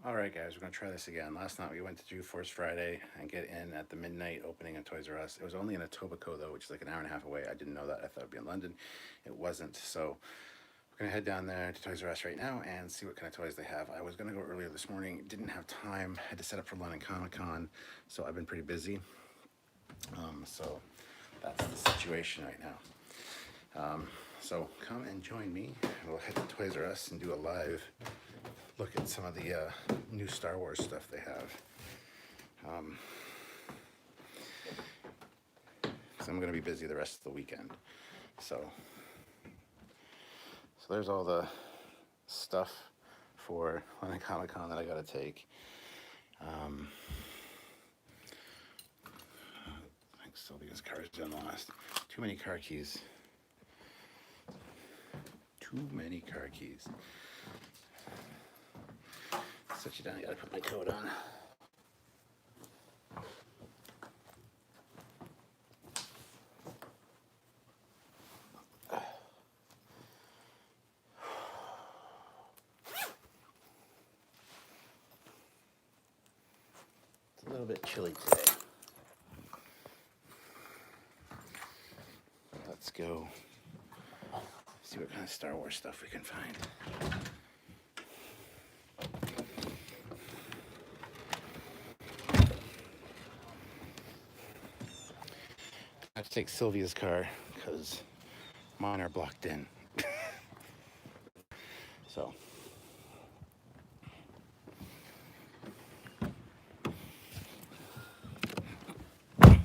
Alright guys, we're going to try this again. Last night we went to do Force Friday and get in at the midnight opening of Toys R Us. It was only in Etobicoke though, which is like an hour and a half away. I didn't know that. I thought it would be in London. It wasn't. So we're going to head down there to Toys R Us right now and see what kind of toys they have. I was going to go earlier this morning. Didn't have time. Had to set up for London Comic Con. So I've been pretty busy. So that's the situation right now. So come and join me. We'll head to Toys R Us and do a live look at some of the new Star Wars stuff they have. So I'm going to be busy the rest of the weekend. So there's all the stuff for London Comic Con that I got to take. I think Sylvia's car is done lost. Too many car keys. Too many car keys. Set you down. I gotta put my coat on. It's a little bit chilly today. Let's go see what kind of Star Wars stuff we can find. I have to take Sylvia's car because mine are blocked in. So let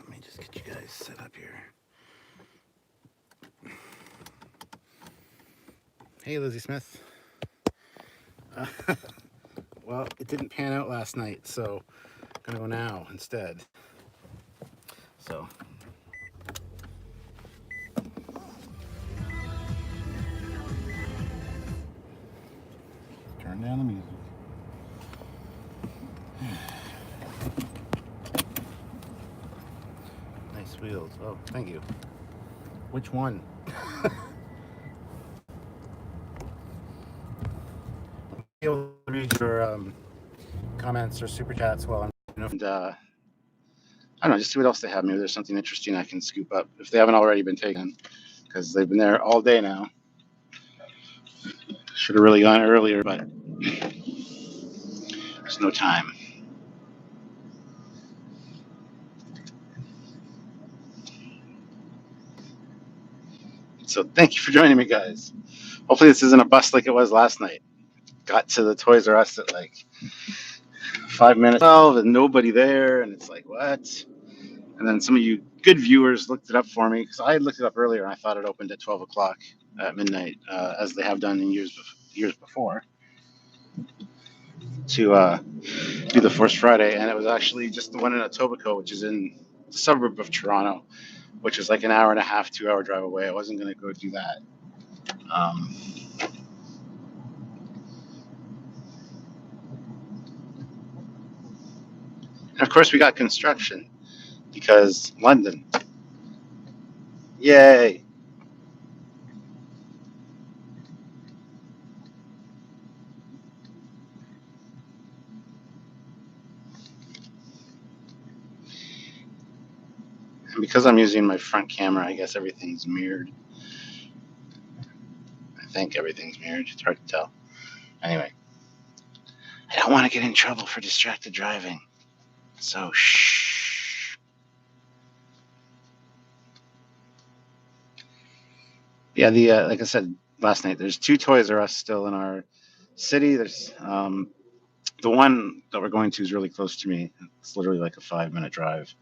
me just get you guys set up here. Hey, Lizzie Smith. Well, it didn't pan out last night, so I'm gonna go now instead. So turn down the music. Nice wheels. Oh, thank you. Which one? You'll read your comments or super chats while I'm. And I don't know, just see what else they have. Maybe there's something interesting I can scoop up if they haven't already been taken, because they've been there all day now. Should have really gone earlier, but there's no time. So thank you for joining me, guys. Hopefully this isn't a bust like it was last night. Got to the Toys R Us at like 5 minutes 12 and nobody there, and it's like, what? And then some of you good viewers looked it up for me, because I had looked it up earlier and I thought it opened at 12 o'clock at midnight, as they have done in years before, to do the Force Friday. And it was actually just the one in Etobicoke, which is in the suburb of Toronto, which is like an hour and a half, 2 hour drive away. I wasn't going to go do that. Um, and of course, we got construction because London. Yay. And because I'm using my front camera, I guess everything's mirrored. I think everything's mirrored. It's hard to tell. Anyway, I don't want to get in trouble for distracted driving. So, shh. Yeah, like I said last night, there's two Toys R Us still in our city. There's the one that we're going to is really close to me. It's literally like a 5 minute drive.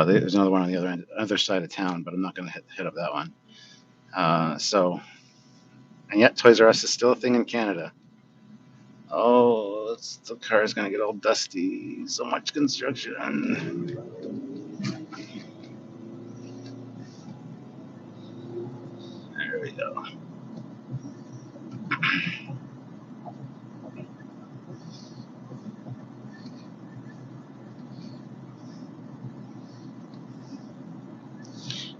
There's another one on the other side of town, but I'm not going to hit up that one. And yet Toys R Us is still a thing in Canada. Oh, the car is going to get all dusty. So much construction. There we go.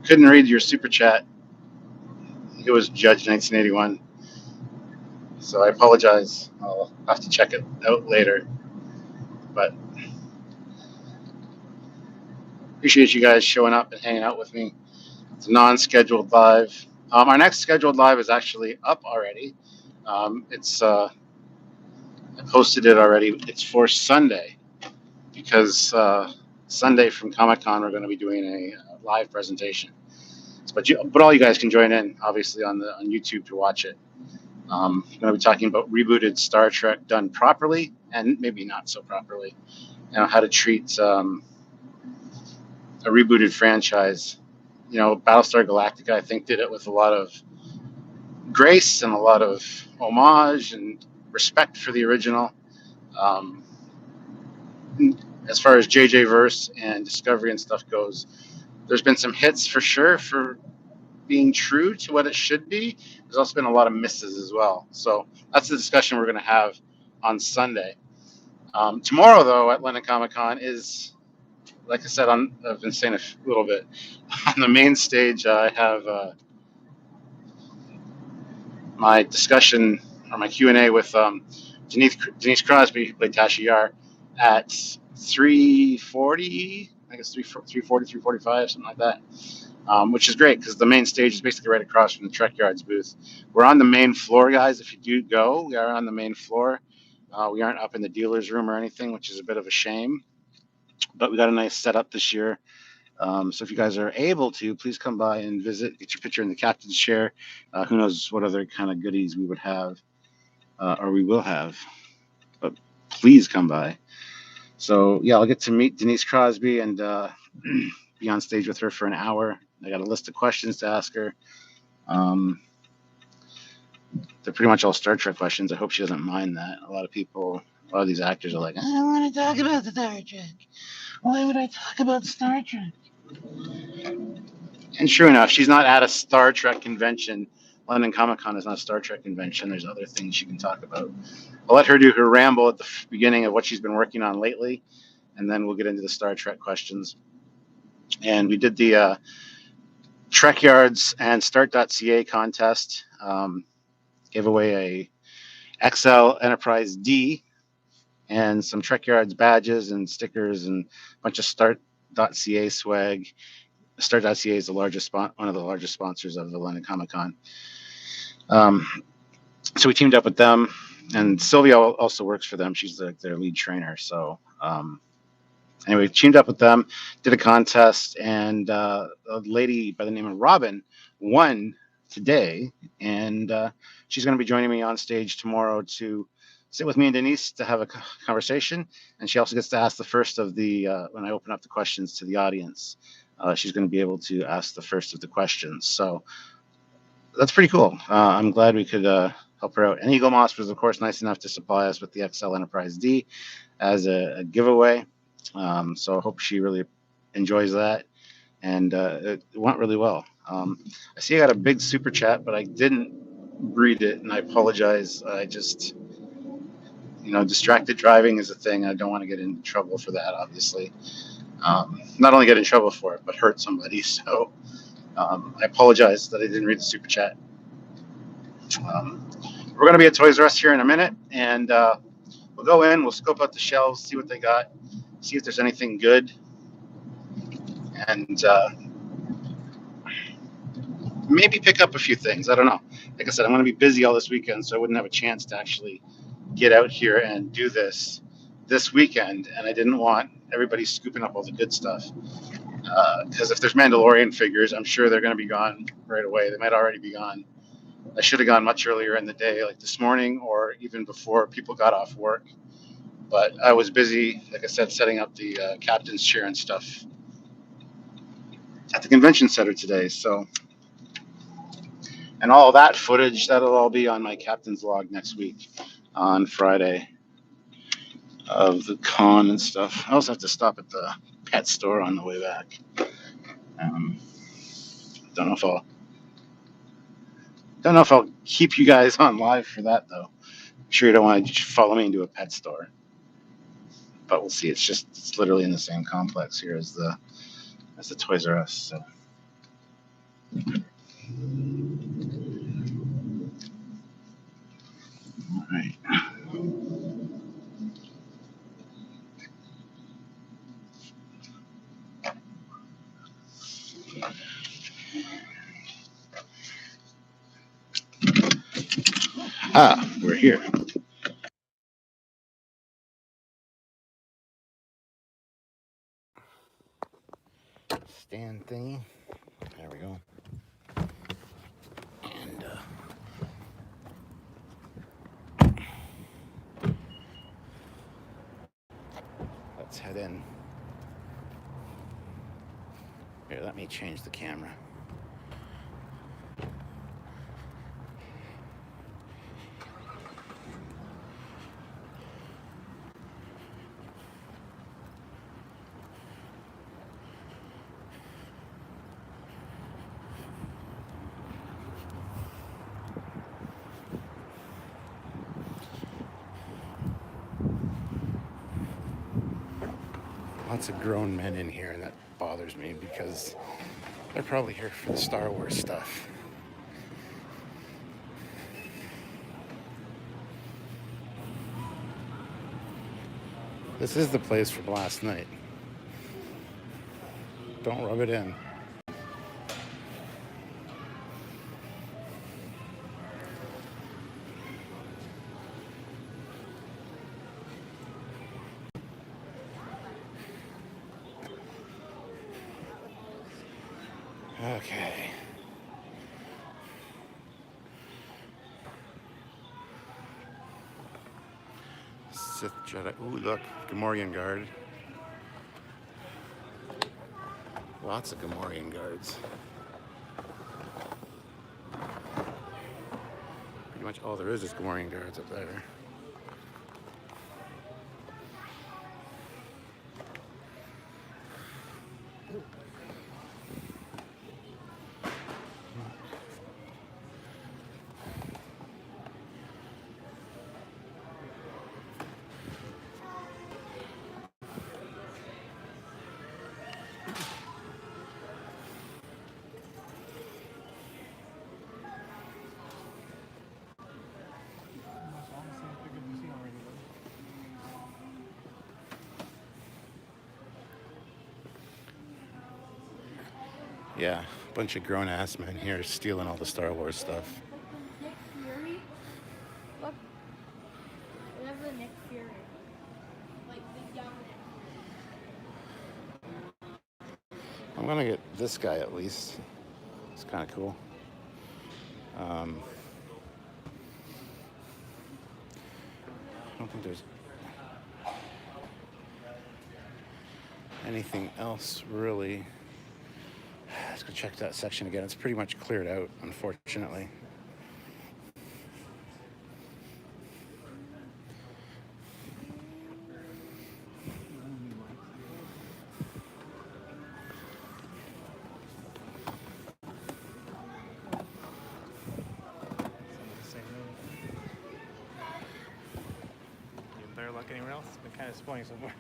Couldn't read your super chat. You it was Judge 1981. So I apologize. I'll have to check it out later. But appreciate you guys showing up and hanging out with me. It's a non-scheduled live. Our next scheduled live is actually up already. It's I posted it already. It's for Sunday because Sunday from Comic-Con we're going to be doing a live presentation. But all you guys can join in, obviously, on YouTube to watch it. I'm going to be talking about rebooted Star Trek done properly and maybe not so properly. How to treat a rebooted franchise. Battlestar Galactica, I think, did it with a lot of grace and a lot of homage and respect for the original. As far as JJ Verse and Discovery and stuff goes, there's been some hits for sure for being true to what it should be. There's also been a lot of misses as well. So that's the discussion we're going to have on Sunday. Tomorrow, though, at London Comic Con is, like I said, I've been saying a little bit. On the main stage, I have my discussion or my Q&A with Denise Crosby, who played Tasha Yar, at 3:40, I guess 3:40, 3:45, something like that, which is great because the main stage is basically right across from the Trekyards booth. We're on the main floor, guys. If you do go, we are on the main floor. We aren't up in the dealer's room or anything, which is a bit of a shame. But we got a nice setup this year. So if you guys are able to, please come by and visit, get your picture in the captain's chair. Who knows what other kind of goodies we would have or we will have. But please come by. So, yeah, I'll get to meet Denise Crosby and be on stage with her for an hour. I got a list of questions to ask her. They're pretty much all Star Trek questions. I hope she doesn't mind that. A lot of these actors are like, I don't want to talk about Star Trek. Why would I talk about Star Trek? And true enough, she's not at a Star Trek convention. London Comic Con is not a Star Trek convention. There's other things she can talk about. I'll let her do her ramble at the beginning of what she's been working on lately, and then we'll get into the Star Trek questions. And we did the Trekyards and Start.ca contest. Gave away a XL Enterprise D and some Trekyards badges and stickers and a bunch of Start.ca swag. Start.ca is one of the largest sponsors of the London Comic Con. So we teamed up with them, and Sylvia also works for them. She's their lead trainer. So anyway, teamed up with them, did a contest, and a lady by the name of Robin won today, and she's going to be joining me on stage tomorrow to sit with me and Denise to have a conversation, and she also gets to ask the first of the when I open up the questions to the audience. She's going to be able to ask the first of the questions. So that's pretty cool. I'm glad we could help her out. And Eagle Moss was, of course, nice enough to supply us with the XL Enterprise D as a giveaway. So I hope she really enjoys that. And it went really well. I see I got a big super chat, but I didn't read it, and I apologize. I just, distracted driving is a thing. I don't want to get into trouble for that, obviously. Not only get in trouble for it, but hurt somebody. So I apologize that I didn't read the super chat. We're going to be at Toys R Us here in a minute, and we'll go in, we'll scope out the shelves, see what they got, see if there's anything good, and maybe pick up a few things. I don't know. Like I said, I'm going to be busy all this weekend, so I wouldn't have a chance to actually get out here and do this weekend, and I didn't want everybody scooping up all the good stuff. Because if there's Mandalorian figures, I'm sure they're going to be gone right away. They might already be gone. I should have gone much earlier in the day, like this morning or even before people got off work. But I was busy, like I said, setting up the captain's chair and stuff at the convention center today. So, and all that footage, that'll all be on my captain's log next week on Friday of the con and stuff. I also have to stop at the pet store on the way back. Don't know if I'll keep you guys on live for that, though. I'm sure you don't want to follow me into a pet store, but we'll see. It's literally in the same complex here as the Toys R Us. So Ah, we're here. Stand thingy. There we go. And let's head in. Here, let me change the camera. Lots of grown men in here, and that bothers me because they're probably here for the Star Wars stuff. This is the place from last night. Don't rub it in. Okay. Sith Jedi. Ooh, look. Gamorrean Guard. Lots of Gamorrean Guards. Pretty much all there is Gamorrean Guards up there. Yeah, a bunch of grown-ass men here stealing all the Star Wars stuff. Nick Fury? Look. We have the Nick Fury. Like the young Nick. I'm gonna get this guy at least. It's kind of cool. I don't think there's anything else really. Let's go check that section again. It's pretty much cleared out, unfortunately. You better look anywhere else. It's been kind of spoiling so far.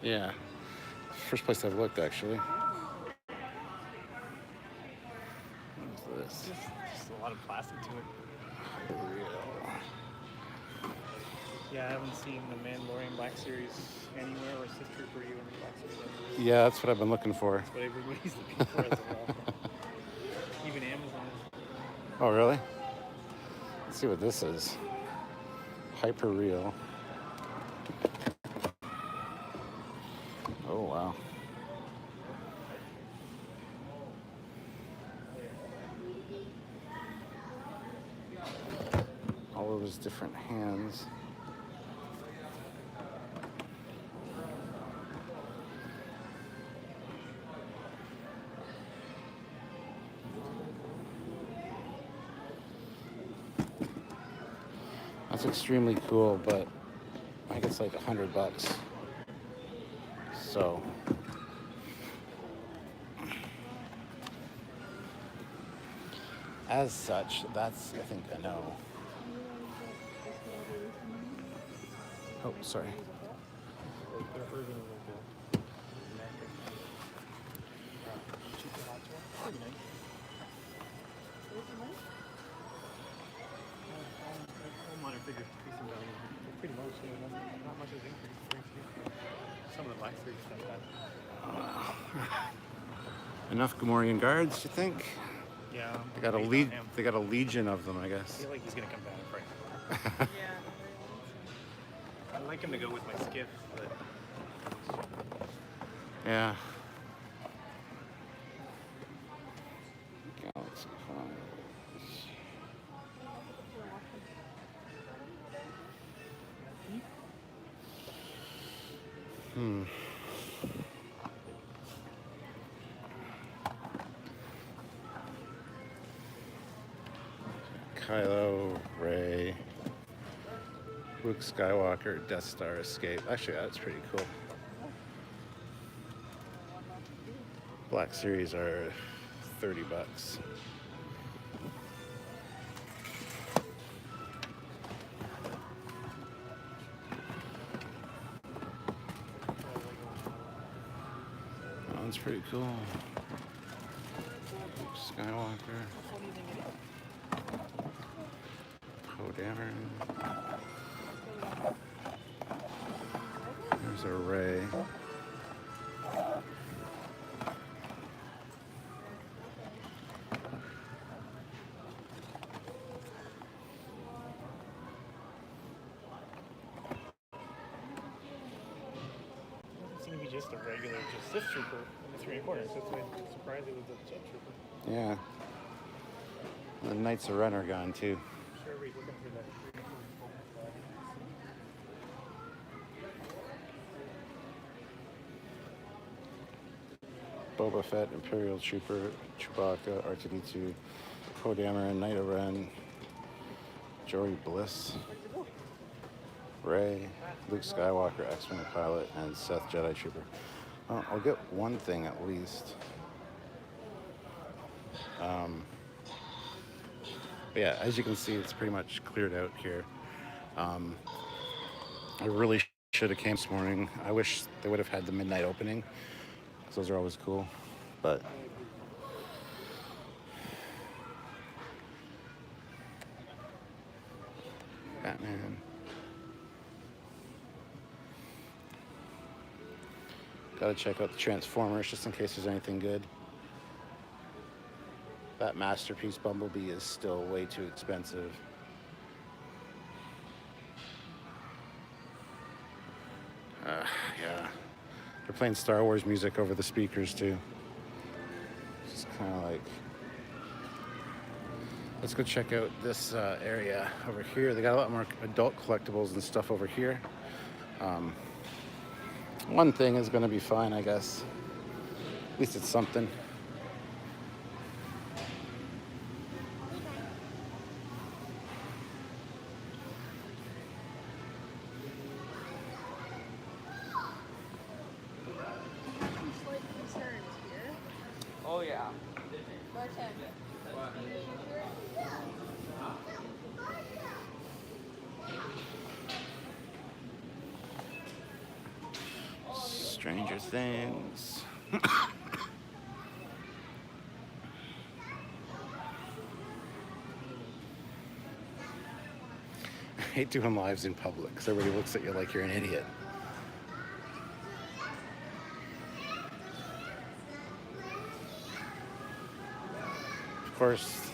Yeah. First place I've looked, actually. Just a lot of plastic to it. Yeah, I haven't seen the Mandalorian Black Series anywhere or Sister for You in the Black Series anywhere. Yeah, that's what I've been looking for. That's what everybody's looking for as well. Even Amazon. Oh, really? Let's see what this is. Hyper real. Oh, wow. All of his different hands. That's extremely cool, but I think it's like $100. So as such, that's, I think, a no. Oh, sorry. Minor figures decreasing value. Pretty much, not much has increased. Some of the Black Series stuff that. Enough Gamorrean Guards, you think? Yeah. They got a he's not lead. him. They got a legion of them, I I guess. feel like he's gonna come back, right? Yeah. I'd like him to go with my skiff, but Yeah. Galaxy Files. Hmm. Kylo, Rey, Luke Skywalker, Death Star escape. Actually, that's pretty cool. Black Series are $30. That one's pretty cool. Luke Skywalker. Poe Dameron. There's a Rey. doesn't seem to be just a regular, just Sith trooper in the 3 quarters. That's why I'm surprised it was a jet trooper. Yeah. The Knights of Ren are gone too. Sure, we're looking for that 3 Boba Fett, Imperial Trooper, Chewbacca, R2-D2, Poe Dameron, Knight of Ren, Jory Bliss, Rey, Luke Skywalker, X-Wing pilot, and Seth Jedi Trooper. Well, I'll get one thing at least. But yeah, as you can see, it's pretty much cleared out here. I really should have came this morning. I wish they would have had the midnight opening, 'cause those are always cool. But Batman. Gotta check out the Transformers just in case there's anything good. That Masterpiece Bumblebee is still way too expensive. Yeah. They're playing Star Wars music over the speakers too. It's kind of like... Let's go check out this area over here. They got a lot more adult collectibles and stuff over here. One thing is going to be fine, I guess. At least it's something. Slight concerns here. Oh yeah. Bartender. Stranger Things. I hate doing lives in public because everybody looks at you like you're an idiot. Of course,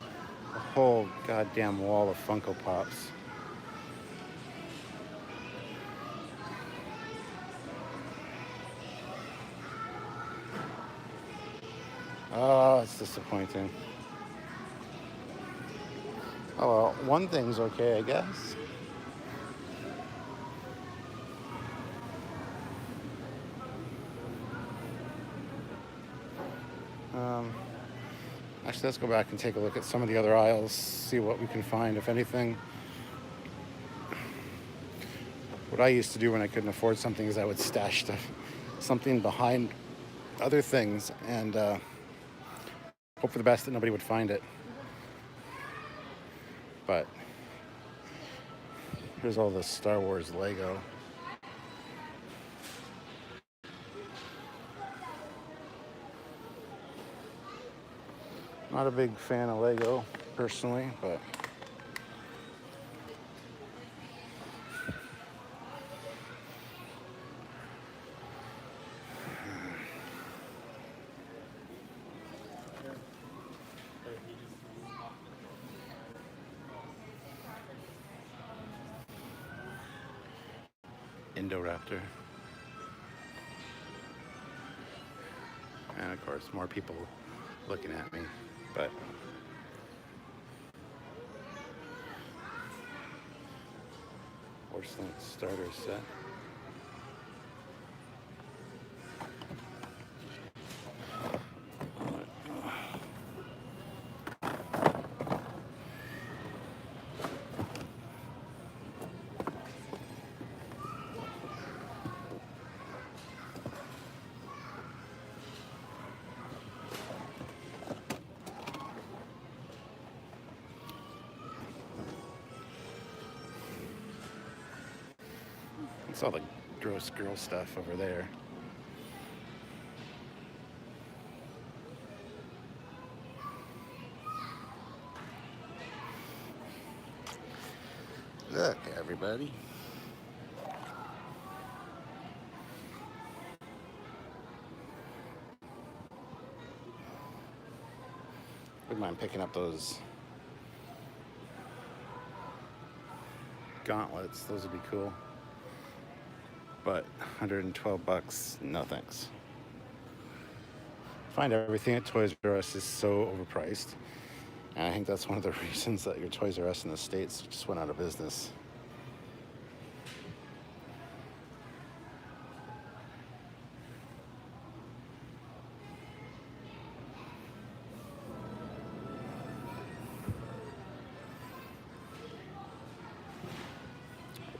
a whole goddamn wall of Funko Pops. Oh, it's disappointing. Oh well, one thing's okay, I guess. Actually, let's go back and take a look at some of the other aisles, see what we can find, if anything. What I used to do when I couldn't afford something is I would stash something behind other things and hope for the best that nobody would find it. But here's all the Star Wars Lego. Not a big fan of Lego, personally, but Indoraptor. And of course, more people looking at me, but porcelain starter set. It's all the gross girl stuff over there. Look, everybody. Wouldn't mind picking up those gauntlets. Those would be cool. But $112, no thanks. Find everything at Toys R Us is so overpriced. And I think that's one of the reasons that your Toys R Us in the States just went out of business.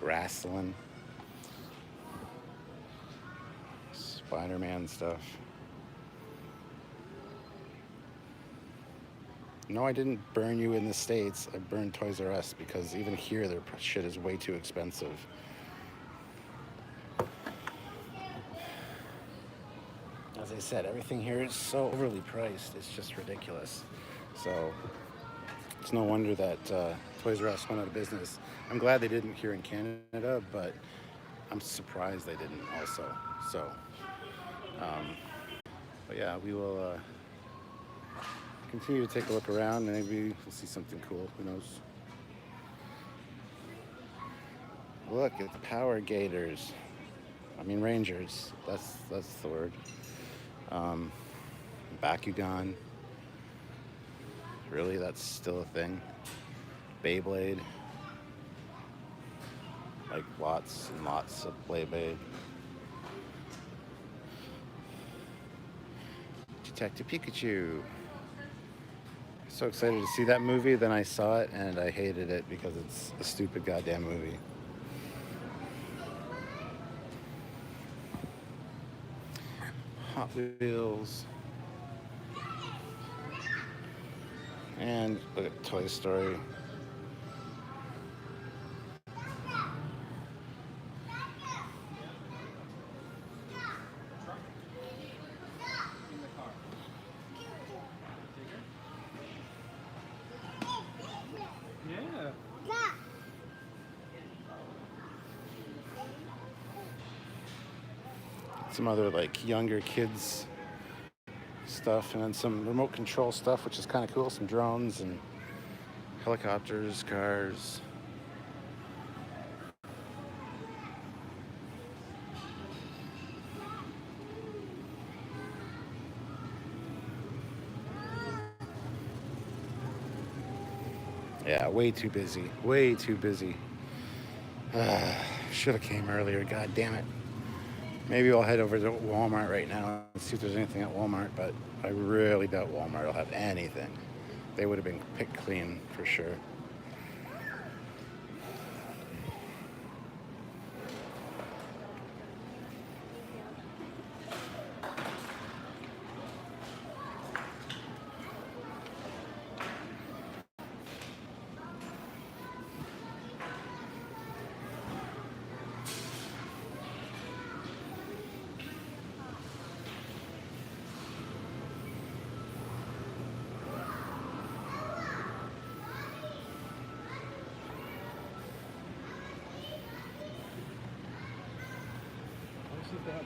Wrestling. Spider-Man stuff. No, I didn't burn you in the States. I burned Toys R Us because even here their shit is way too expensive. As I said, everything here is so overly priced. It's just ridiculous. So it's no wonder that Toys R Us went out of business. I'm glad they didn't here in Canada, but I'm surprised they didn't also. So, but yeah, we will continue to take a look around and maybe we'll see something cool. Who knows? Look at the Power Gators. I mean Rangers. That's the word. Bakugan. Really, that's still a thing. Beyblade. Like lots and lots of Beyblade. Detective Pikachu. So excited to see that movie, then I saw it and I hated it because it's a stupid goddamn movie. Hot Wheels. And look at Toy Story. Yeah. Some other like younger kids stuff, and then some remote control stuff, which is kind of cool. Some drones and helicopters, cars. Yeah, way too busy. Way too busy. Should have came earlier. God damn it. Maybe I'll head over to Walmart right now and see if there's anything at Walmart, but I really doubt Walmart will have anything. They would have been picked clean for sure. Let's see if they have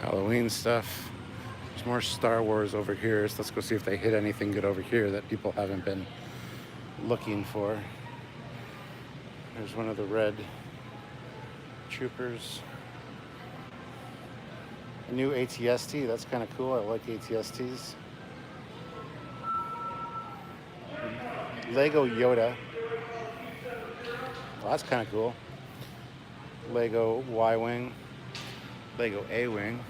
the Halloween stuff. There's more Star Wars over here, so let's go see if they hit anything good over here that people haven't been looking for. There's one of the red troopers. A new ATST, that's kind of cool. I like ATSTs. Lego Yoda. Well, that's kind of cool. Lego Y-Wing. Lego A-Wing.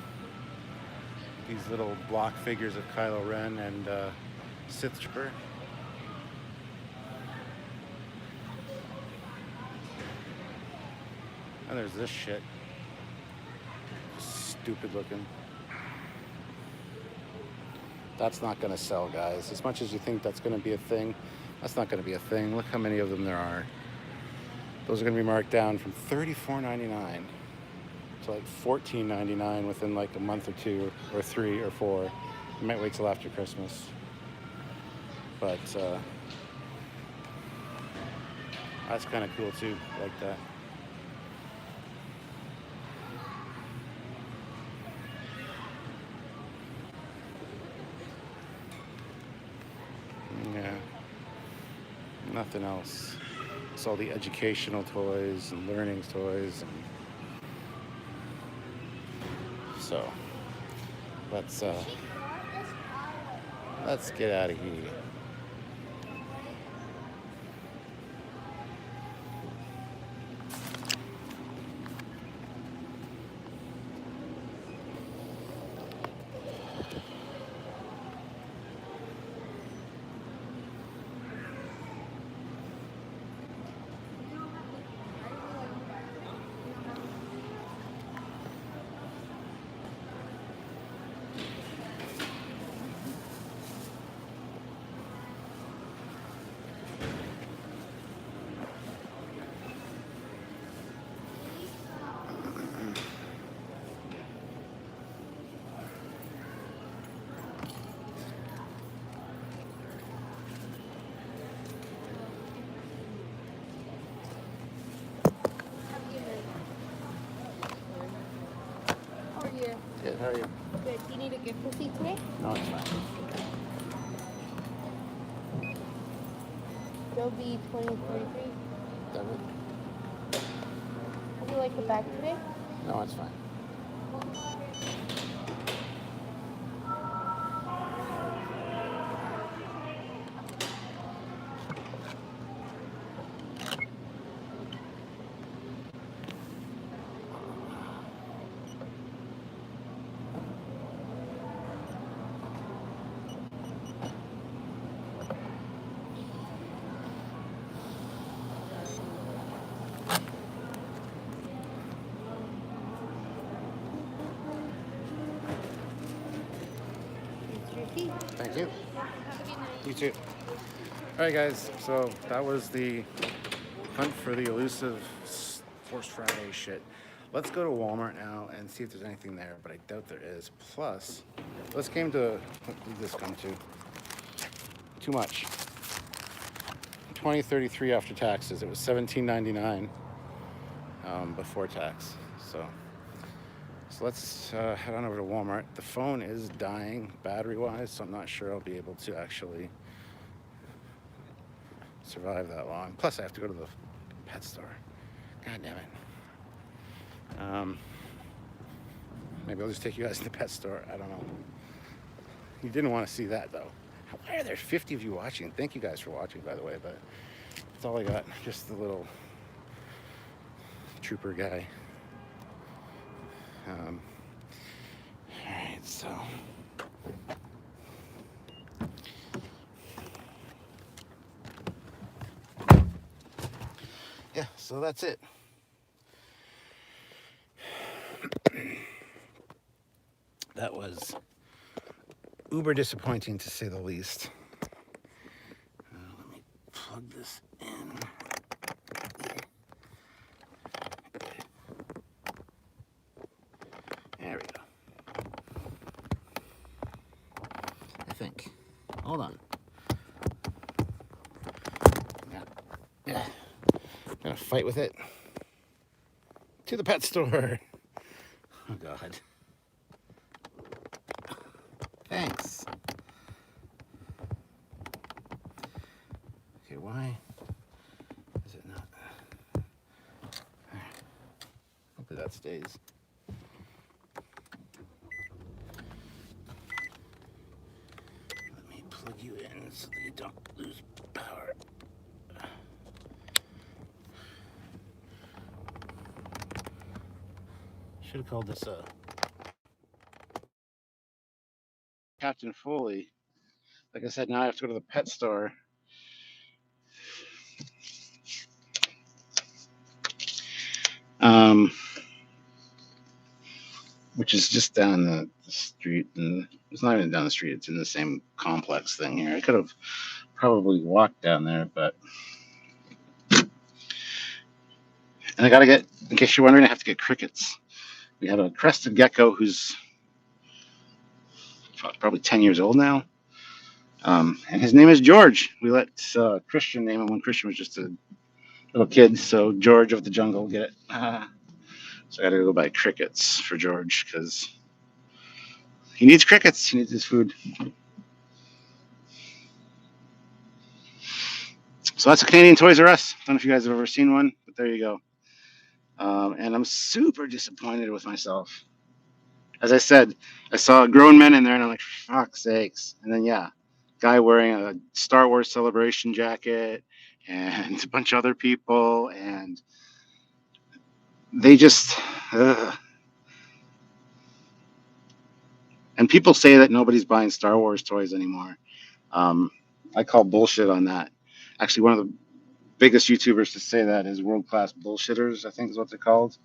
These little block figures of Kylo Ren and Sith Trooper. And there's this shit. Stupid looking. That's not going to sell, guys. As much as you think that's going to be a thing, that's not going to be a thing. Look how many of them there are. Those are going to be marked down from $34.99 to like $14.99 within like a month or two or 3 or 4. You might wait till after Christmas. But that's kind of cool too, like that. Yeah, nothing else. It's all the educational toys and learning toys, and so let's get out of here. Good, how are you? Good. Do you need a gift receipt today? No, it's fine. It'll be 2023. Debit? Would you like it back today? No, it's fine. It's your key. Thank you. Have a good night. You too. All right, guys. So that was the hunt for the elusive Force Friday shit. Let's go to Walmart now and see if there's anything there, but I doubt there is. Plus, what did this come to? Too much. $20.33 after taxes. It was $17.99 before tax. So let's head on over to Walmart. The phone is dying battery-wise, so I'm not sure I'll be able to actually survive that long. Plus, I have to go to the pet store. God damn it. Maybe I'll just take you guys to the pet store. I don't know. You didn't want to see that, though. Why are there 50 of you watching? Thank you guys for watching, by the way, but that's all I got. Just the little trooper guy. All right, so... yeah, so that's it. That was uber disappointing, to say the least. Let me plug this in. There we go. I think. Hold on. Yeah. Gonna fight with it. To the pet store. Oh, God. Thanks. Okay, why? days. Let me plug you in so that you don't lose power. Should have called this Captain Foley. Like I said, now I have to go to the pet store. Which is just down the street, and it's not even down the street. It's in the same complex thing here. I could have probably walked down there, but and I gotta get. In case you're wondering, I have to get crickets. We have a crested gecko who's probably 10 years old now, and his name is George. We let Christian name him when Christian was just a little kid, so George of the jungle, get it? So I gotta go buy crickets for George because he needs crickets. He needs his food. So that's a Canadian Toys R Us. I don't know if you guys have ever seen one, but there you go. And I'm super disappointed with myself. As I said, I saw grown men in there, and I'm like, fuck's sakes. And then, yeah, guy wearing a Star Wars Celebration jacket and a bunch of other people, and they just. And people say that nobody's buying Star Wars toys anymore. I call bullshit on that. Actually, one of the biggest YouTubers to say that is World Class Bullshitters, I think is what they're called.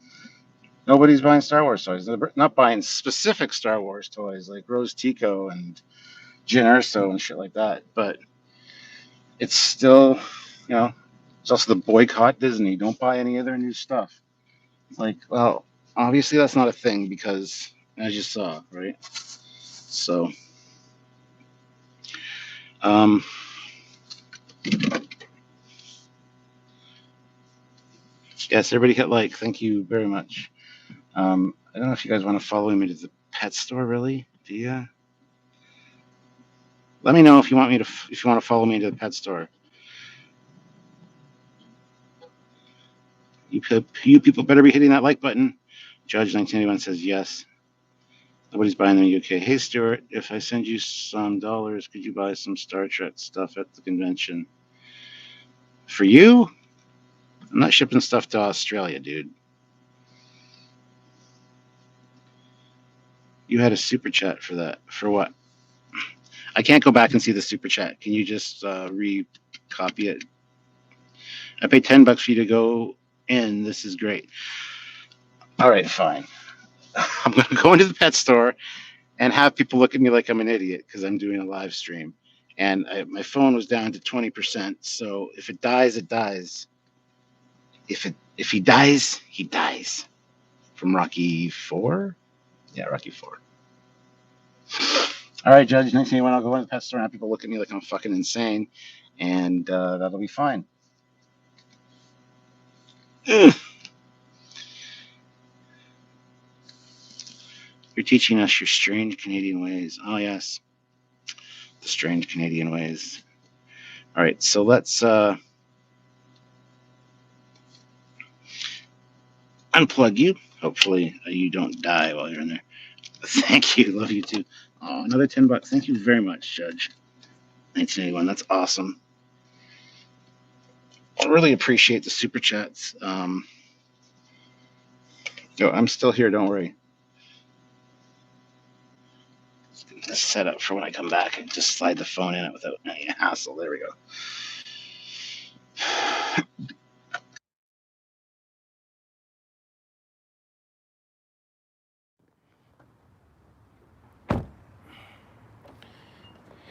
Nobody's buying Star Wars toys. They're not buying specific Star Wars toys like Rose Tico and Jyn Erso and shit like that. But it's still, it's also the boycott Disney. Don't buy any of their new stuff. It's like, well, obviously that's not a thing because, as you saw, right? So, yes, everybody hit like. Thank you very much. I don't know if you guys want to follow me to the pet store, really. Do you? Let me know if you want to follow me to the pet store. You people better be hitting that like button. Judge 1981 says yes. Nobody's buying them in the UK. Hey Stuart, if I send you some dollars, could you buy some Star Trek stuff at the convention? For you? I'm not shipping stuff to Australia, dude. You had a super chat for that. For what? I can't go back and see the super chat. Can you just re-copy it? I paid $10 for you to go in. This is great. All right, fine. I'm going to go into the pet store and have people look at me like I'm an idiot because I'm doing a live stream. And my phone was down to 20%. So if it dies, it dies. If he dies, he dies. From Rocky 4? Yeah, Rocky 4. All right, Judge 1981, I'll go in the pet store and have people look at me like I'm fucking insane. And that'll be fine. Ugh. You're teaching us your strange Canadian ways. Oh, yes. The strange Canadian ways. All right, so let's unplug you. Hopefully you don't die while you're in there. Thank you. Love you too. Oh, another $10. Thank you very much, Judge 1981. That's awesome. I really appreciate the super chats. I'm still here. Don't worry. This set up for when I come back and just slide the phone in it without any hassle. There we go.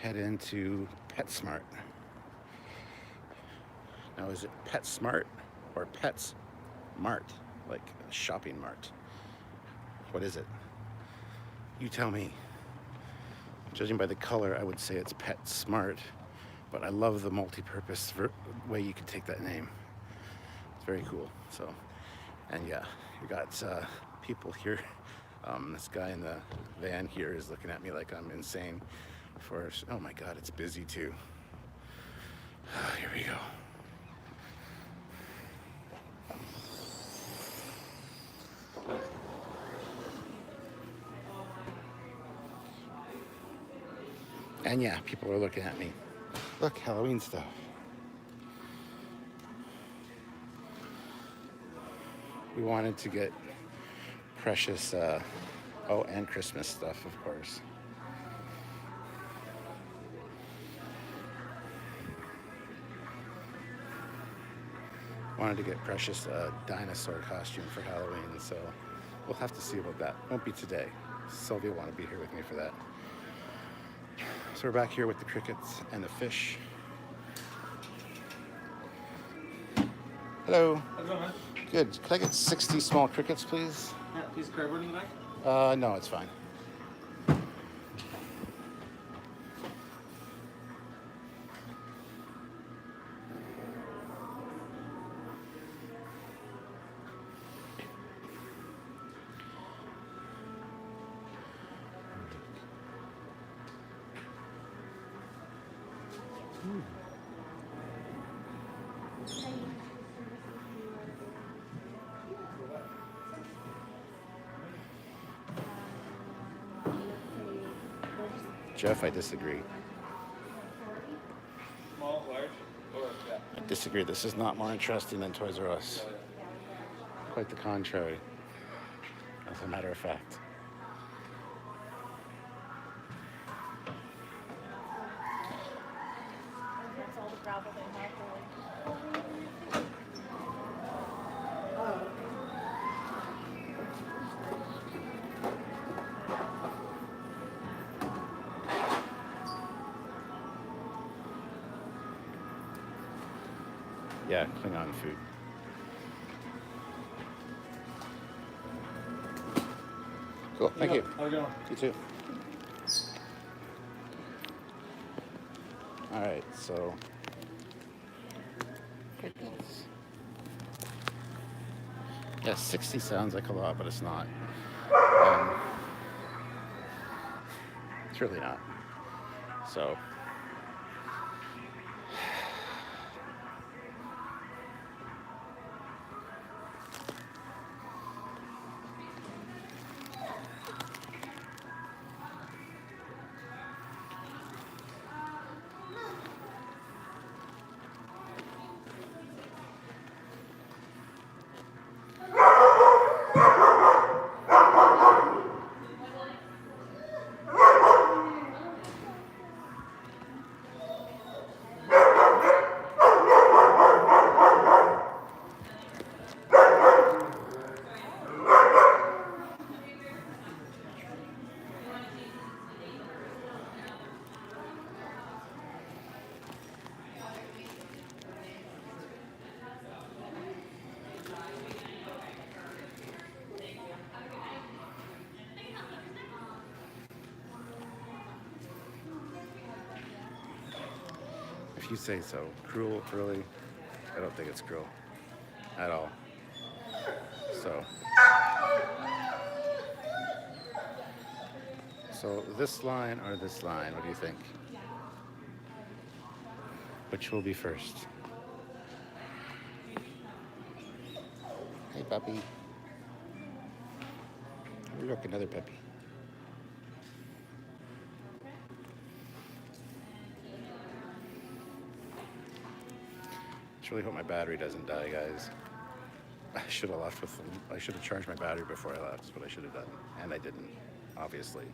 Head into PetSmart. Now, is it PetSmart or PetSmart, like a shopping mart? What is it? You tell me. Judging by the color, I would say it's PetSmart, but I love the multi-purpose way you can take that name. It's very cool. So, and yeah, you got people here. This guy in the van here is looking at me like I'm insane. Oh my God, it's busy too. Here we go. And yeah, people are looking at me. Look, Halloween stuff. We wanted to get precious, and Christmas stuff, of course. Wanted to get precious dinosaur costume for Halloween, so we'll have to see about that. Won't be today. Sylvia will want to be here with me for that. So we're back here with the crickets and the fish. Hello. How's it going, man? Good. Could I get 60 small crickets, please? Yeah, piece of cardboard in the back? No, it's fine. Jeff, I disagree. Small, large, or yeah. I disagree. This is not more interesting than Toys R Us. Quite the contrary, as a matter of fact. That's all the gravel they have. Yeah, Klingon food. Cool, thank you. How's it going? You too. All right, so crickets. Yeah, 60 sounds like a lot, but it's not. It's really not. So. If you say so. Cruel, really? I don't think it's cruel at all. So this line or this line, what do you think? Which will be first? Hey, puppy. Look, another puppy. I really hope my battery doesn't die, guys. I should have left with them. I should have charged my battery before I left. That's what I should have done. And I didn't, obviously.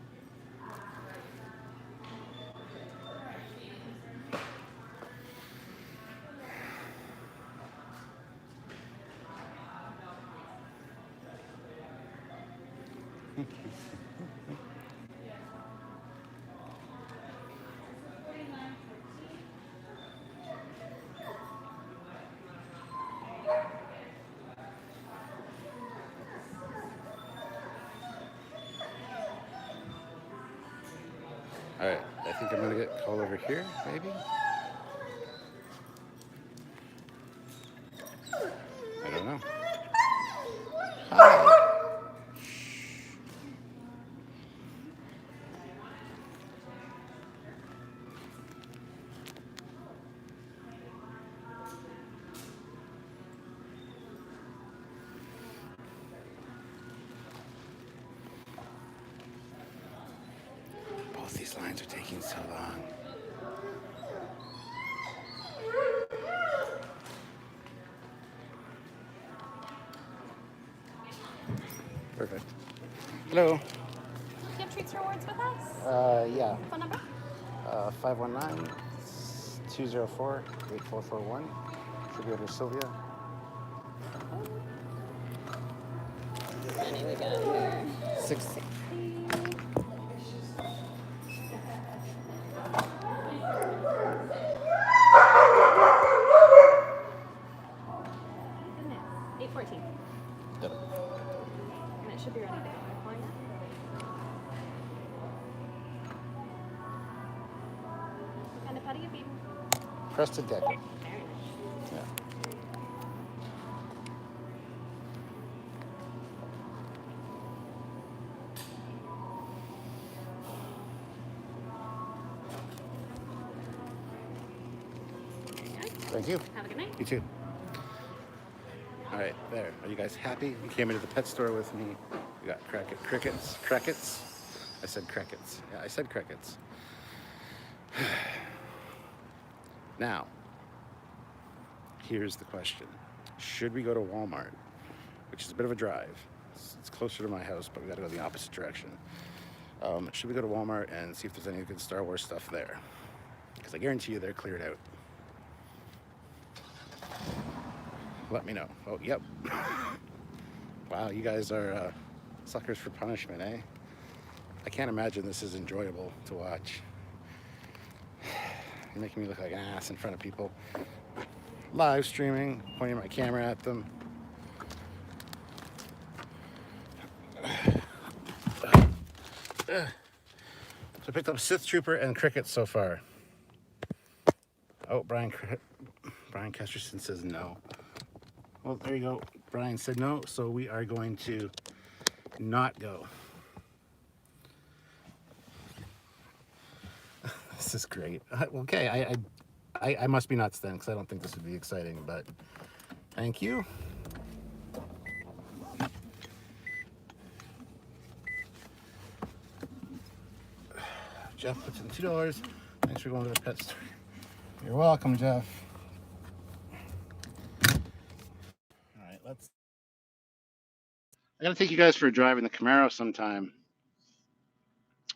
All right, I think I'm gonna get called over here, maybe? I don't know. Hi. These lines are taking so long. Perfect. Hello. Do you have Treats Rewards with us? Yeah. Phone number? 519-204-8441. Should be under Sylvia. And we got here. 60. Goodness. 814. And it should be ready to go. I'm calling that. What kind of putty you feeding? Crested Decker. Very nice. Yeah. There you go. Thank you. Have a good night. You too. All right, there. Are you guys happy? You came into the pet store with me. We got crickets. I said crickets. Yeah, I said crickets. Now, here's the question. Should we go to Walmart, which is a bit of a drive? It's closer to my house, but we got to go the opposite direction. Should we go to Walmart and see if there's any good Star Wars stuff there? Because I guarantee you they're cleared out. Let me know. Oh, yep. Wow, you guys are suckers for punishment, eh? I can't imagine this is enjoyable to watch. You're making me look like an ass in front of people. Live streaming, pointing my camera at them. So I picked up Sith Trooper and Cricket so far. Oh, Brian Kesterson says no. Well, there you go. Brian said no, so we are going to not go. This is great. Okay, I must be nuts then, because I don't think this would be exciting, but thank you. Jeff puts in $2. Thanks for going to the pet store. You're welcome, Jeff. All right, I gotta take you guys for a drive in the Camaro sometime.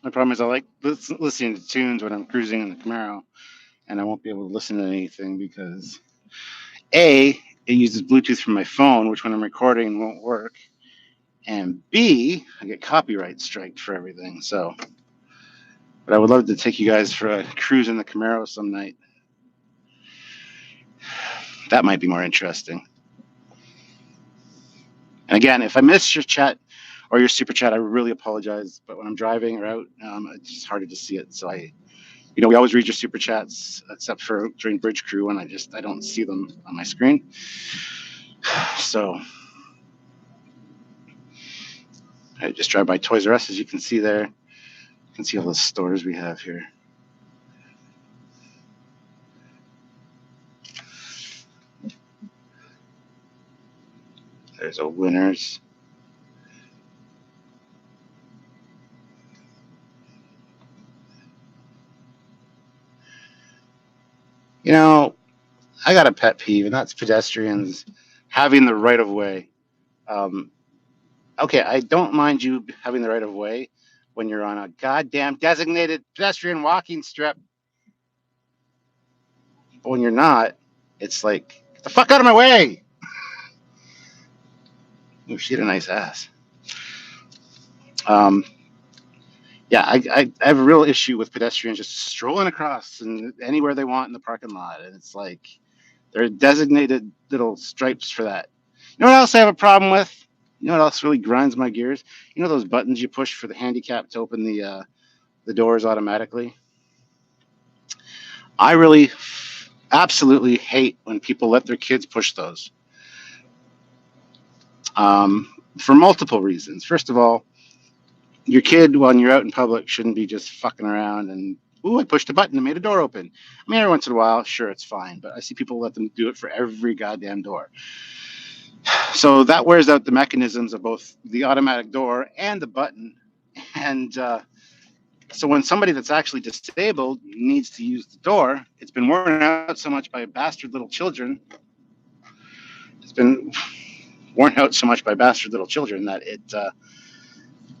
My problem is I like listening to tunes when I'm cruising in the Camaro, and I won't be able to listen to anything because A, it uses Bluetooth from my phone, which when I'm recording won't work, and B, I get copyright striked for everything. So, but I would love to take you guys for a cruise in the Camaro some night. That might be more interesting. And again, if I missed your chat or your super chat, I really apologize. But when I'm driving or out, it's just harder to see it. So we always read your super chats, except for during Bridge Crew, and I don't see them on my screen. So I just drive by Toys R Us, as you can see there. You can see all the stores we have here. There's a Winners. I got a pet peeve, and that's pedestrians having the right of way. Okay, I don't mind you having the right of way when you're on a goddamn designated pedestrian walking strip. But when you're not, it's like, get the fuck out of my way. Ooh, she had a nice ass. Yeah, I have a real issue with pedestrians just strolling across and anywhere they want in the parking lot. And it's like, there are designated little stripes for that. You know what else I have a problem with? You know what else really grinds my gears? You know those buttons you push for the handicap to open the doors automatically? I really absolutely hate when people let their kids push those. For multiple reasons. First of all, your kid, when you're out in public, shouldn't be just fucking around and, ooh, I pushed a button and made a door open. I mean, every once in a while, sure, it's fine, but I see people let them do it for every goddamn door. So that wears out the mechanisms of both the automatic door and the button. And So when somebody that's actually disabled needs to use the door, it's been worn out so much by bastard little children. It's been worn out so much by bastard little children that it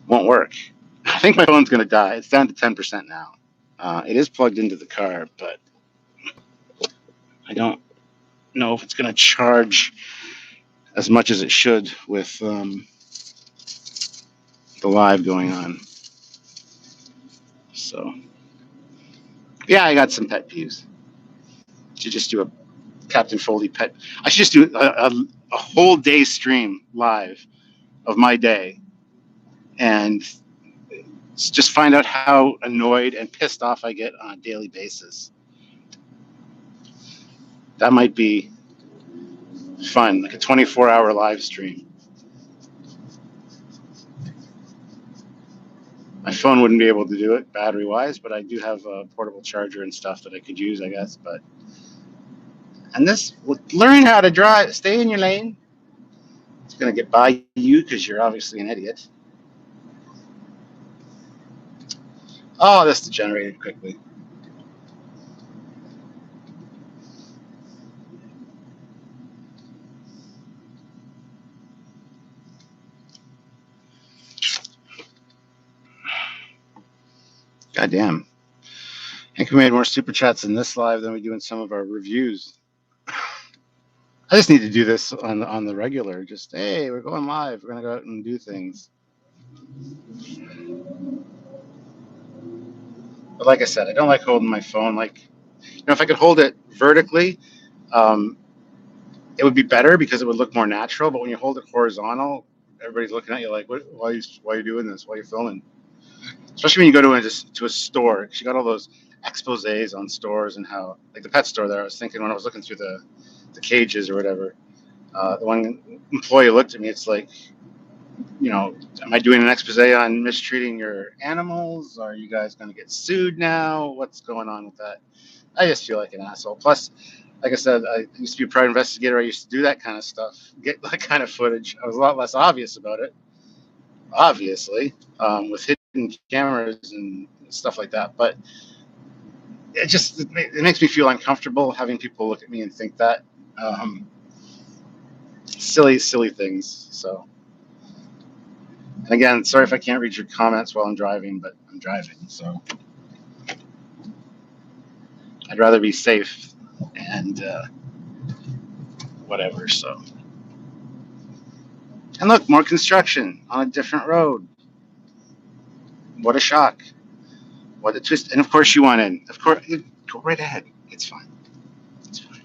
won't work. I think my phone's going to die. It's down to 10% now. It is plugged into the car, but I don't know if it's going to charge as much as it should with the live going on. So, yeah, I got some pet peeves. Should just do a Captain Foley pet. I should just do a whole day stream live of my day and just find out how annoyed and pissed off I get on a daily basis. That might be fun, like a 24-hour live stream. My phone wouldn't be able to do it battery wise, but I do have a portable charger and stuff that I could use, I guess. But and this, learn how to drive, stay in your lane. It's gonna get by you because you're obviously an idiot. Oh, this degenerated quickly. Goddamn. I think we made more super chats in this live than we do in some of our reviews. I just need to do this on the regular. Just hey, we're going live. We're gonna go out and do things. But like I said, I don't like holding my phone. Like, if I could hold it vertically, um, it would be better because it would look more natural. But when you hold it horizontal, everybody's looking at you like, what, why are you doing this? Why are you filming? Especially when you go to a store, because you got all those exposés on stores and how, like the pet store there. I was thinking when I was looking through the cages or whatever, the one employee looked at me. It's like, am I doing an expose on mistreating your animals? Are you guys going to get sued now? What's going on with that? I just feel like an asshole. Plus, like I said, I used to be a private investigator. I used to do that kind of stuff, get that kind of footage. I was a lot less obvious about it, obviously, with hidden cameras and stuff like that. But it makes me feel uncomfortable having people look at me and think that silly things. So, and again, sorry if I can't read your comments while I'm driving, but I'm driving, so I'd rather be safe and whatever. So. And look, more construction on a different road. What a shock. What a twist. And of course you want in. Of course, go right ahead. It's fine. It's fine.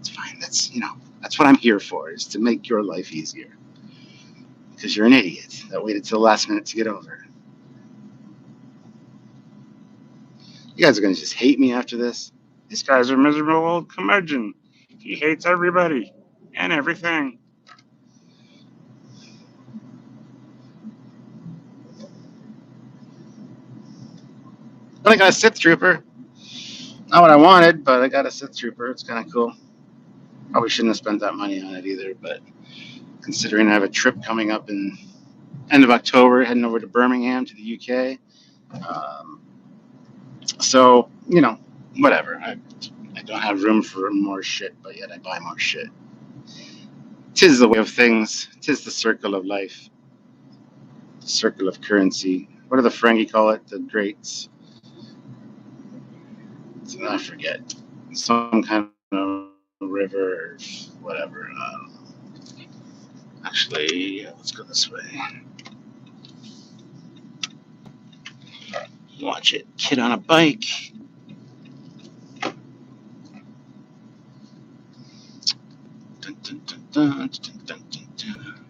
It's fine. That's what I'm here for, is to make your life easier. Because you're an idiot that waited till the last minute to get over. You guys are going to just hate me after this. This guy's a miserable old curmudgeon. He hates everybody and everything. But I got a Sith Trooper. Not what I wanted, but I got a Sith Trooper. It's kind of cool. Probably shouldn't have spent that money on it either, but considering I have a trip coming up in end of October, heading over to Birmingham to the UK. So, whatever. I don't have room for more shit, but yet I buy more shit. Tis the way of things. Tis the circle of life. The circle of currency. What do the Ferengi call it? The greats. I forget. Some kind of river or whatever. Actually, let's go this way. Watch it. Kid on a bike. Dun, dun, dun, dun, dun, dun, dun.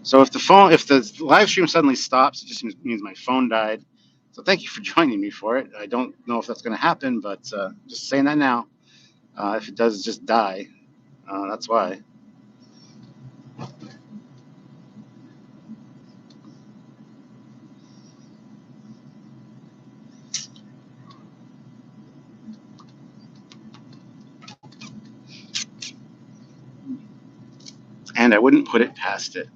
So if the live stream suddenly stops, it just means my phone died. So thank you for joining me for it. I don't know if that's going to happen, but just saying that now. If it does just die, that's why. And I wouldn't put it past it.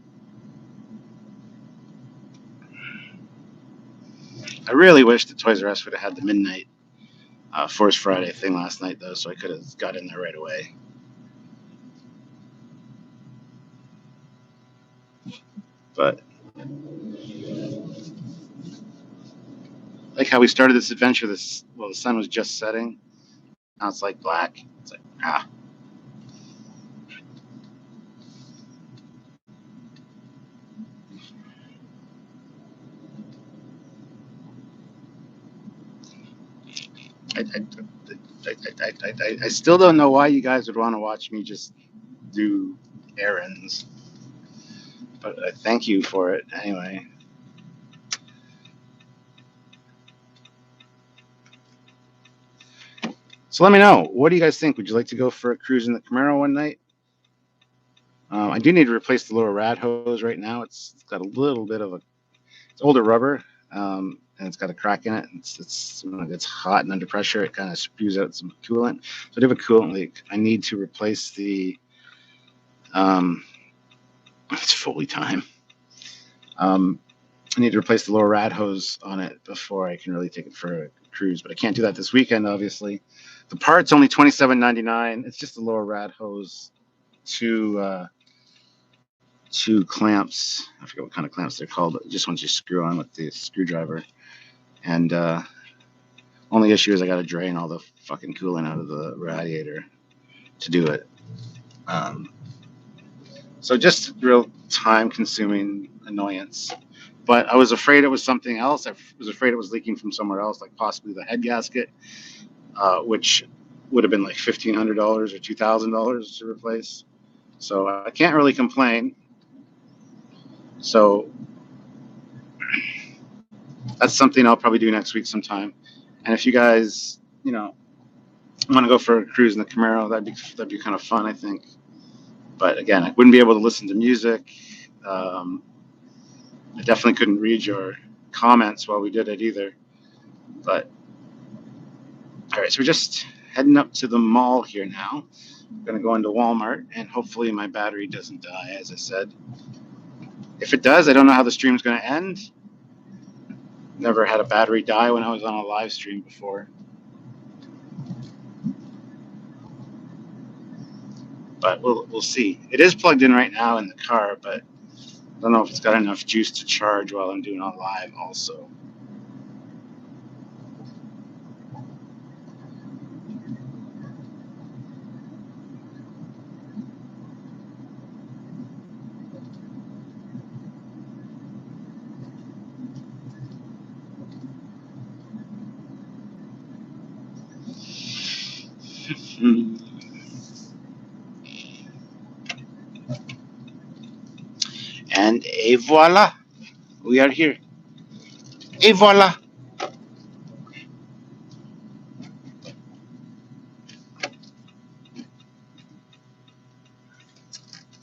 I really wish that Toys R Us would have had the midnight Force Friday thing last night, though, so I could have got in there right away. But like how we started this adventure, the sun was just setting. Now it's like black. It's like, I, I still don't know why you guys would want to watch me just do errands, but I thank you for it anyway. So let me know. What do you guys think? Would you like to go for a cruise in the Camaro one night? I do need to replace the lower rad hose right now. It's got a little bit of it's older rubber, and it's got a crack in it. It's when it gets hot and under pressure, it kind of spews out some coolant. So I do have a coolant leak. I need to replace the. It's Foley time. I need to replace the lower rad hose on it before I can really take it for a cruise, but I can't do that this weekend, obviously. The part's only $27.99. It's just the lower rad hose, two clamps. I forget what kind of clamps they're called, but just ones you screw on with the screwdriver. And only issue is I got to drain all the fucking coolant out of the radiator to do it. So just real time-consuming annoyance. But I was afraid it was something else. I was afraid it was leaking from somewhere else, like possibly the head gasket, which would have been like $1,500 or $2,000 to replace. So I can't really complain. So that's something I'll probably do next week sometime. And if you guys, want to go for a cruise in the Camaro, that'd be kind of fun, I think. But again, I wouldn't be able to listen to music. I definitely couldn't read your comments while we did it either. But all right, so we're just heading up to the mall here now. I'm gonna go into Walmart, and hopefully my battery doesn't die, as I said. If it does, I don't know how the stream's gonna end. Never had a battery die when I was on a live stream before. But we'll see. It is plugged in right now in the car, but I don't know if it's got enough juice to charge while I'm doing it live also. And et voila, we are here. Et voila.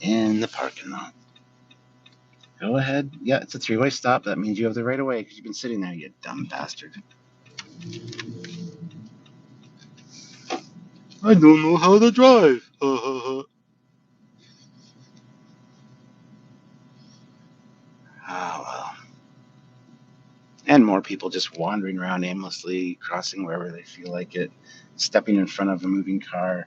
In the parking lot. Go ahead. Yeah, it's a three-way stop. That means you have the right of way because you've been sitting there, you dumb bastard. I don't know how to drive. Oh, well. And more people just wandering around aimlessly, crossing wherever they feel like it, stepping in front of a moving car.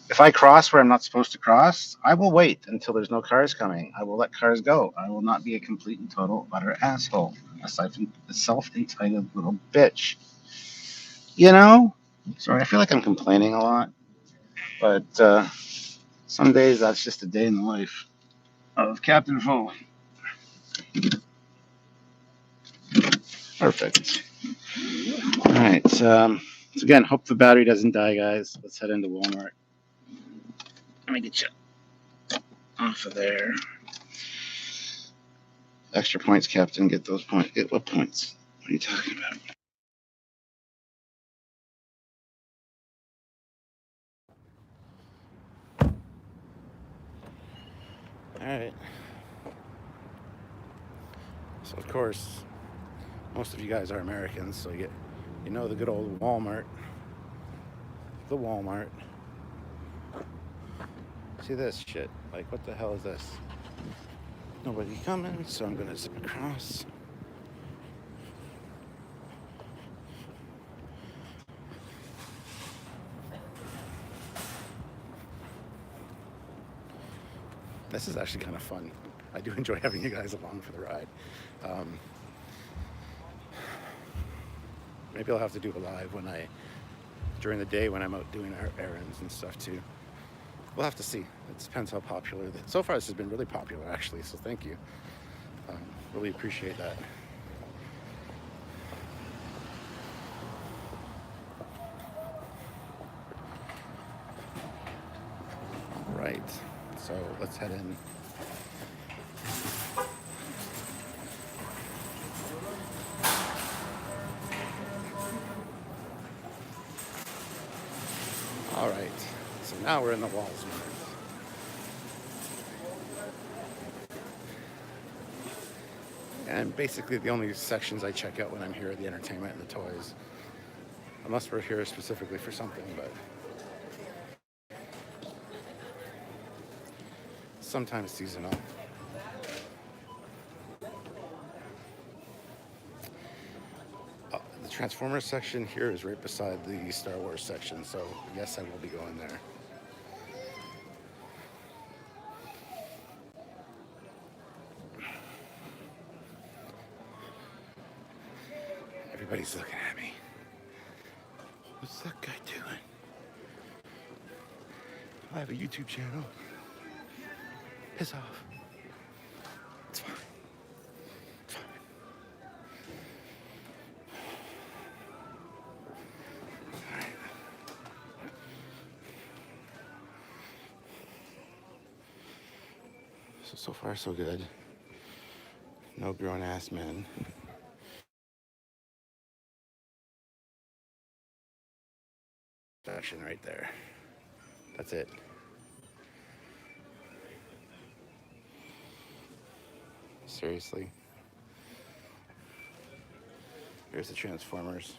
If I cross where I'm not supposed to cross, I will wait until there's no cars coming. I will let cars go. I will not be a complete and total utter asshole, aside from a self-entitled little bitch. Sorry, I feel like I'm complaining a lot, but some days that's just a day in the life of Captain Foley. Perfect. All right. So again, hope the battery doesn't die, guys. Let's head into Walmart. Let me get you off of there. Extra points, Captain. Get those points. Get what points? What are you talking about? All right. So of course, most of you guys are Americans, so you know the good old Walmart. The Walmart. See this shit? Like, what the hell is this? Nobody coming, so I'm gonna zip across. This is actually kind of fun. I do enjoy having you guys along for the ride. Maybe I'll have to do a live during the day when I'm out doing our errands and stuff too. We'll have to see. It depends how popular. So far, this has been really popular, actually. So thank you. Really appreciate that. All right. So let's head in. All right. So now we're in the Walls. And basically the only sections I check out when I'm here are the entertainment and the toys. Unless we're here specifically for something, but sometimes seasonal. The Transformers section here is right beside the Star Wars section, so yes, I will be going there. Everybody's looking at me. What's that guy doing? I have a YouTube channel. Piss off. It's fine. It's fine. All right. So far so good. No grown-ass men. Section right there. That's it. Seriously. Here's the Transformers.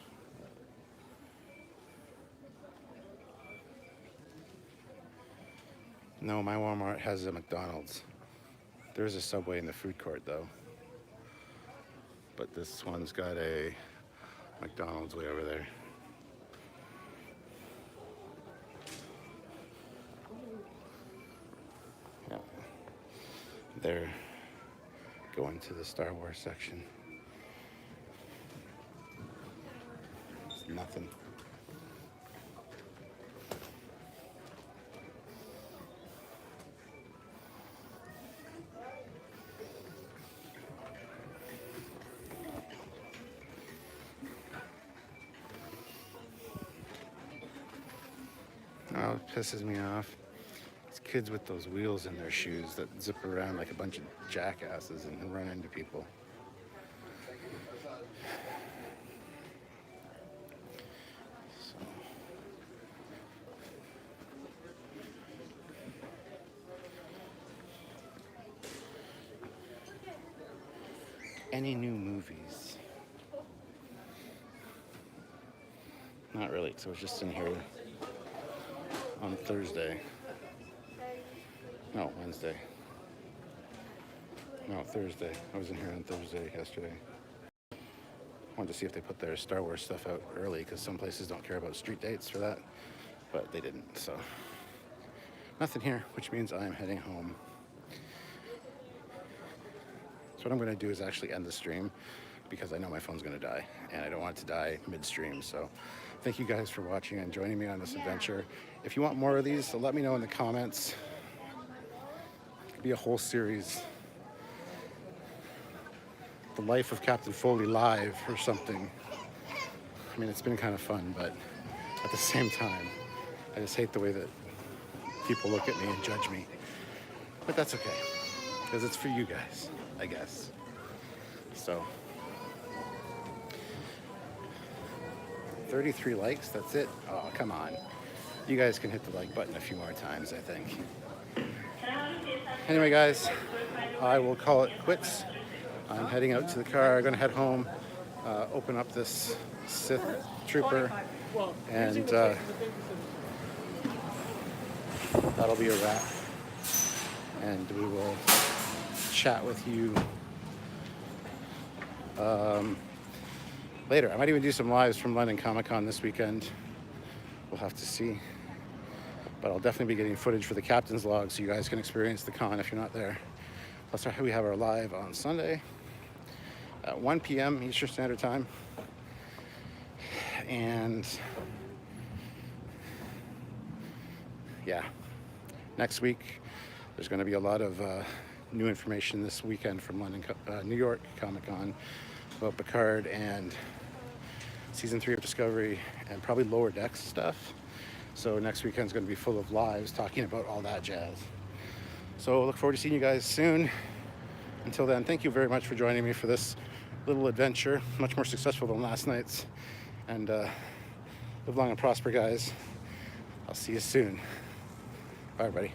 No, my Walmart has a McDonald's. There's a Subway in the food court though. But this one's got a McDonald's way over there. Yeah. They're going to the Star Wars section. It's nothing. Oh, it pisses me off. It's kids with those wheels in their shoes that zip around like a bunch of jackasses and run into people. So. Any new movies? Not really, because I was just in here on Thursday. No, Wednesday. No, Thursday. I was in here on Thursday yesterday. Wanted to see if they put their Star Wars stuff out early, because some places don't care about street dates for that, but they didn't, so. Nothing here, which means I'm heading home. So what I'm gonna do is actually end the stream, because I know my phone's gonna die, and I don't want it to die midstream, so. Thank you guys for watching and joining me on this adventure. If you want more of these, so let me know in the comments. It could be a whole series. The Life of Captain Foley live or something. I mean, it's been kind of fun, but at the same time, I just hate the way that people look at me and judge me. But that's okay, because it's for you guys, I guess. So. 33 likes, that's it? Oh, come on. You guys can hit the like button a few more times, I think. Anyway, guys, I will call it quits. I'm heading out to the car, gonna head home, open up this Sith Trooper, and that'll be a wrap. And we will chat with you later. I might even do some lives from London Comic Con this weekend. We'll have to see. But I'll definitely be getting footage for the captain's log so you guys can experience the con if you're not there. Plus, we have our live on Sunday at 1 p.m. Eastern Standard Time. And yeah, next week there's going to be a lot of new information this weekend from New York Comic Con about Picard and season 3 of Discovery and probably Lower Decks stuff. So next weekend's going to be full of lives talking about all that jazz. So I look forward to seeing you guys soon. Until then, thank you very much for joining me for this little adventure, much more successful than last night's. And live long and prosper, guys. I'll see you soon. Bye, everybody.